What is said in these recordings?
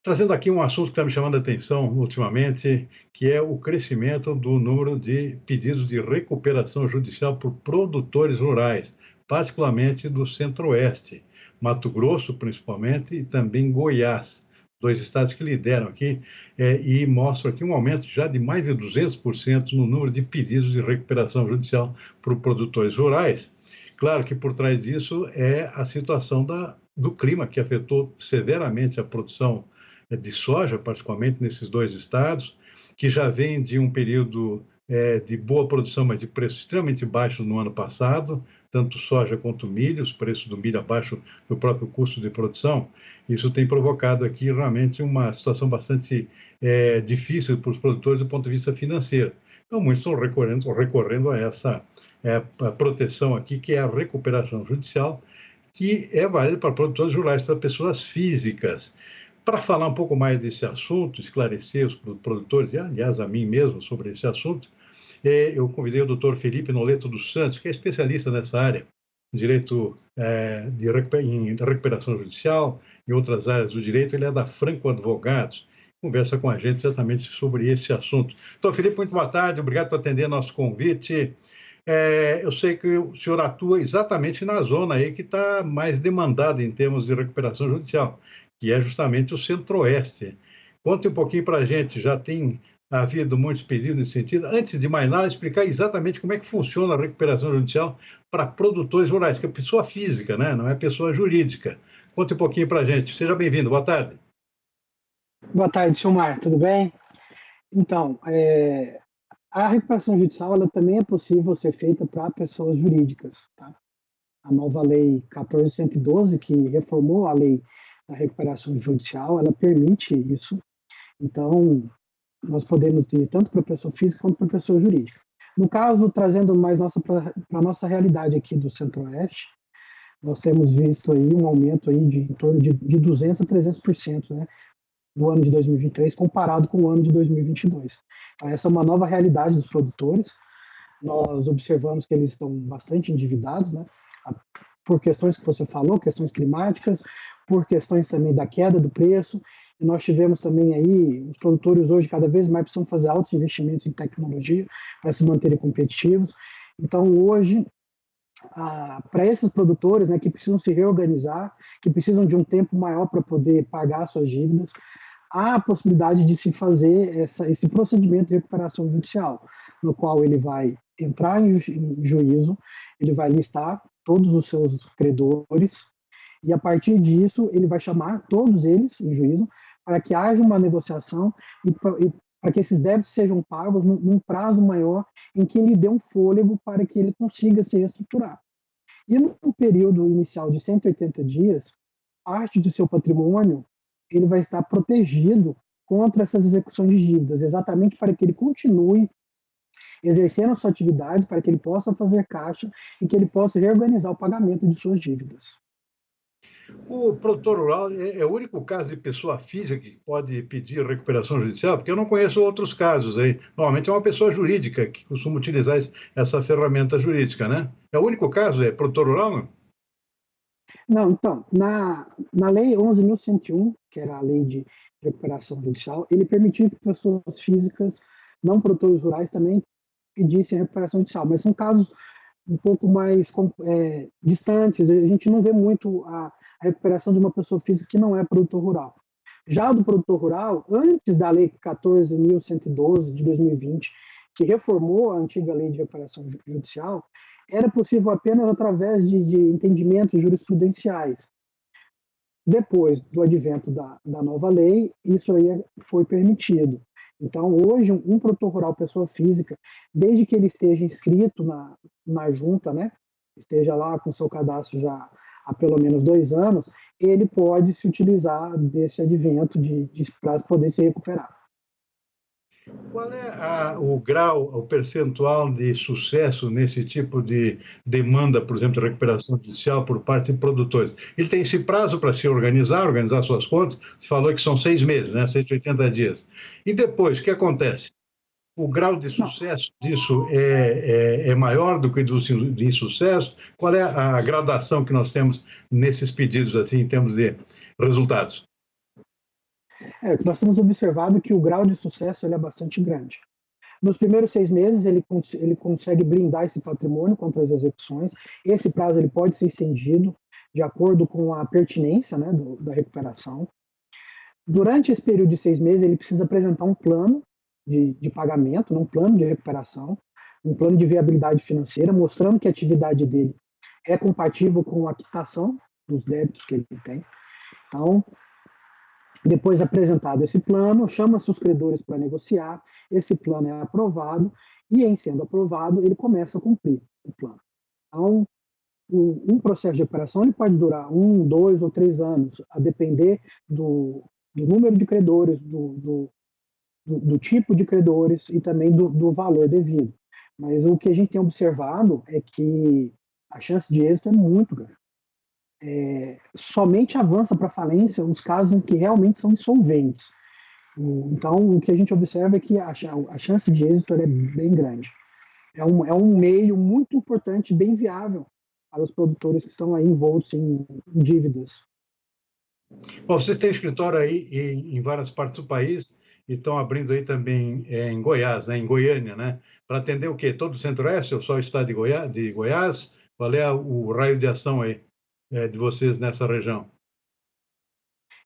Trazendo aqui um assunto que está me chamando a atenção ultimamente, que é o crescimento do número de pedidos de recuperação judicial por produtores rurais, particularmente do Centro-Oeste, Mato Grosso, principalmente, e também Goiás, dois estados que lideram aqui, e mostram aqui um aumento já de mais de 200% no número de pedidos de recuperação judicial por produtores rurais. Claro que por trás disso é a situação do clima, que afetou severamente a produção de soja, particularmente nesses dois estados, que já vem de um período de boa produção, mas de preço extremamente baixo no ano passado, tanto soja quanto milho, os preços do milho abaixo do próprio custo de produção. Isso tem provocado aqui realmente uma situação bastante difícil para os produtores do ponto de vista financeiro. Então, muitos estão recorrendo a essa a proteção aqui, que é a recuperação judicial, que é válida para produtores rurais, para pessoas físicas. Para falar um pouco mais desse assunto, esclarecer os produtores, e aliás a mim mesmo, sobre esse assunto, eu convidei o doutor Felipe Noleto dos Santos, que é especialista nessa área, direito em recuperação judicial e outras áreas do direito. Ele é da Franco Advogados, conversa com a gente exatamente sobre esse assunto. Doutor Felipe, muito boa tarde, obrigado por atender nosso convite. Eu sei que o senhor atua exatamente na zona aí que está mais demandada em termos de recuperação judicial, que é justamente o Centro-Oeste. Conte um pouquinho para a gente, já tem havido muitos pedidos nesse sentido. Antes de mais nada, explicar exatamente como é que funciona a recuperação judicial para produtores rurais, que é pessoa física, né? Não é pessoa jurídica. Conte um pouquinho para a gente. Seja bem-vindo, boa tarde. Boa tarde, Silmar, tudo bem? Então, a recuperação judicial ela também é possível ser feita para pessoas jurídicas. Tá? A nova lei 14.112, que reformou a lei da recuperação judicial, ela permite isso. Então, nós podemos ir tanto para pessoa física quanto para pessoa jurídica. No caso, trazendo mais para a nossa realidade aqui do Centro-Oeste, nós temos visto aí um aumento aí de em torno de 200% a 300%, né? Do ano de 2023 comparado com o ano de 2022. Então, essa é uma nova realidade dos produtores. Nós observamos que eles estão bastante endividados, né? Por questões que você falou, questões climáticas, por questões também da queda do preço. E nós tivemos também aí, os produtores hoje cada vez mais precisam fazer altos investimentos em tecnologia para se manterem competitivos. Então, hoje, para esses produtores, né, que precisam se reorganizar, que precisam de um tempo maior para poder pagar suas dívidas, há a possibilidade de se fazer esse procedimento de recuperação judicial, no qual ele vai entrar em juízo, ele vai listar todos os seus credores, e a partir disso ele vai chamar todos eles em juízo para que haja uma negociação e para que esses débitos sejam pagos num prazo maior em que ele dê um fôlego para que ele consiga se reestruturar. E no período inicial de 180 dias, parte do seu patrimônio ele vai estar protegido contra essas execuções de dívidas, exatamente para que ele continue exercendo a sua atividade, para que ele possa fazer caixa e que ele possa reorganizar o pagamento de suas dívidas. O produtor rural é o único caso de pessoa física que pode pedir recuperação judicial? Porque eu não conheço outros casos aí. Normalmente é uma pessoa jurídica que costuma utilizar essa ferramenta jurídica, né? É o único caso? É produtor rural, não? Não, então, na Lei 11.101, que era a lei de recuperação judicial, ele permitiu que pessoas físicas, não produtores rurais, também pedissem a recuperação judicial, mas são casos um pouco mais distantes, a gente não vê muito a recuperação de uma pessoa física que não é produtor rural. Já do produtor rural, antes da Lei 14.112 de 2020, que reformou a antiga Lei de Recuperação Judicial, era possível apenas através de entendimentos jurisprudenciais. Depois do advento da nova lei, isso aí foi permitido. Então, hoje, um produtor rural, pessoa física, desde que ele esteja inscrito na junta, né, esteja lá com seu cadastro já há pelo menos 2 anos, ele pode se utilizar desse advento para poder se recuperar. Qual é o grau, o percentual de sucesso nesse tipo de demanda, por exemplo, de recuperação judicial por parte de produtores? Ele tem esse prazo para se organizar suas contas? Você falou que são 6 meses, né? 180 dias. E depois, o que acontece? O grau de sucesso disso é maior do que de insucesso? Qual é a gradação que nós temos nesses pedidos, assim, em termos de resultados? Nós temos observado que o grau de sucesso ele é bastante grande. Nos primeiros 6 meses, ele consegue blindar esse patrimônio contra as execuções. Esse prazo ele pode ser estendido de acordo com a pertinência, né, da recuperação. Durante esse período de 6 meses, ele precisa apresentar um plano de pagamento, um plano de recuperação, um plano de viabilidade financeira, mostrando que a atividade dele é compatível com a quitação dos débitos que ele tem. Então, depois apresentado esse plano, chama-se os credores para negociar, esse plano é aprovado, e em sendo aprovado, ele começa a cumprir o plano. Então, um processo de recuperação ele pode durar 1, 2 ou 3 anos, a depender do número de credores, do tipo de credores e também do valor devido. Mas o que a gente tem observado é que a chance de êxito é muito grande. Somente avança para falência os casos em que realmente são insolventes. Então, o que a gente observa é que a chance de êxito é bem grande. É um meio muito importante, bem viável para os produtores que estão aí envoltos em dívidas. Bom, vocês têm escritório aí em várias partes do país e estão abrindo aí também em Goiás, né, em Goiânia, né? Para atender o quê? Todo o Centro-Oeste ou só o estado de Goiás? Qual é o raio de ação aí de vocês nessa região?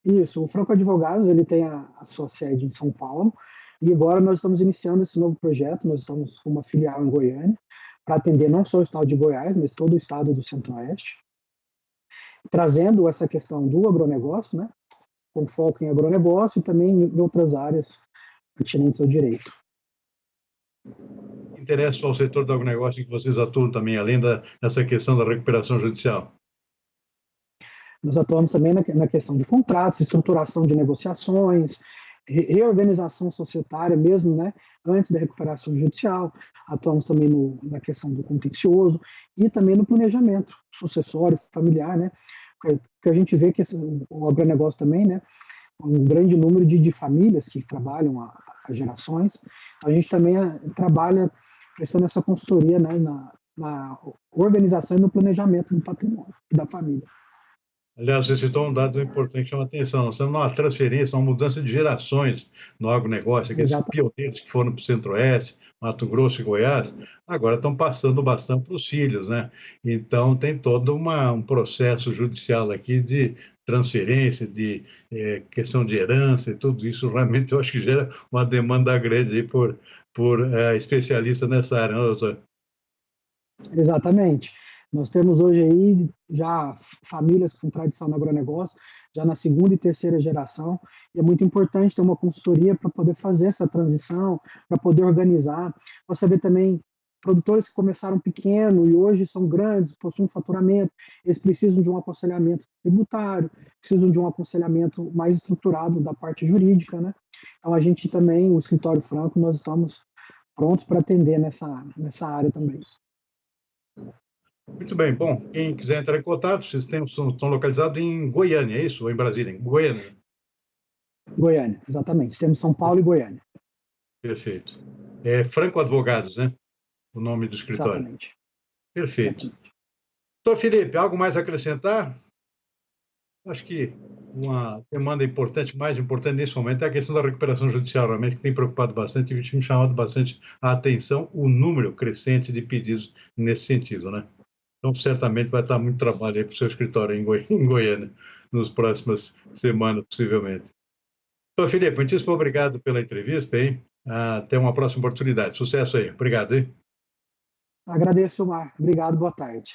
Isso, o Franco Advogados ele tem a sua sede em São Paulo e agora nós estamos iniciando esse novo projeto, nós estamos com uma filial em Goiânia para atender não só o estado de Goiás, mas todo o estado do Centro-Oeste, trazendo essa questão do agronegócio, né, com foco em agronegócio e também em outras áreas pertinentes ao direito. Interessa ao setor do agronegócio em que vocês atuam também, além dessa questão da recuperação judicial? Nós atuamos também na questão de contratos, estruturação de negociações, reorganização societária mesmo, né, antes da recuperação judicial, atuamos também na questão do contencioso e também no planejamento sucessório, familiar, né, porque a gente vê que o agronegócio também, né, um grande número de famílias que trabalham há gerações, então a gente também trabalha prestando essa consultoria, né, na organização e no planejamento do patrimônio e da família. Aliás, você citou um dado importante que chama atenção. Nós temos uma transferência, uma mudança de gerações no agronegócio. Aqueles pioneiros que foram para o Centro-Oeste, Mato Grosso e Goiás, agora estão passando o bastão para os filhos, né? Então, tem todo um processo judicial aqui de transferência, de questão de herança e tudo isso. Realmente, eu acho que gera uma demanda grande aí por especialistas nessa área, não, doutor? Exatamente. Nós temos hoje aí já famílias com tradição no agronegócio, já na segunda e terceira geração, e é muito importante ter uma consultoria para poder fazer essa transição, para poder organizar. Você vê também produtores que começaram pequeno e hoje são grandes, possuem faturamento, eles precisam de um aconselhamento tributário, precisam de um aconselhamento mais estruturado da parte jurídica, né? Então a gente também, o Escritório Franco, nós estamos prontos para atender nessa área também. Muito bem. Bom, quem quiser entrar em contato, vocês estão localizados em Goiânia, é isso? Ou em Brasília? Em Goiânia? Goiânia, exatamente. Temos São Paulo e Goiânia. Perfeito. É Franco Advogados, né? O nome do escritório. Exatamente. Perfeito. Doutor Felipe, algo mais a acrescentar? Acho que uma demanda importante, mais importante nesse momento, é a questão da recuperação judicial, realmente, que tem preocupado bastante e tem chamado bastante a atenção o número crescente de pedidos nesse sentido, né? Então, certamente vai estar muito trabalho aí para o seu escritório em Goiânia, nas próximas semanas, possivelmente. Doutor Felipe, muitíssimo obrigado pela entrevista, hein? Até uma próxima oportunidade. Sucesso aí. Obrigado, hein? Agradeço, Mar. Obrigado, boa tarde.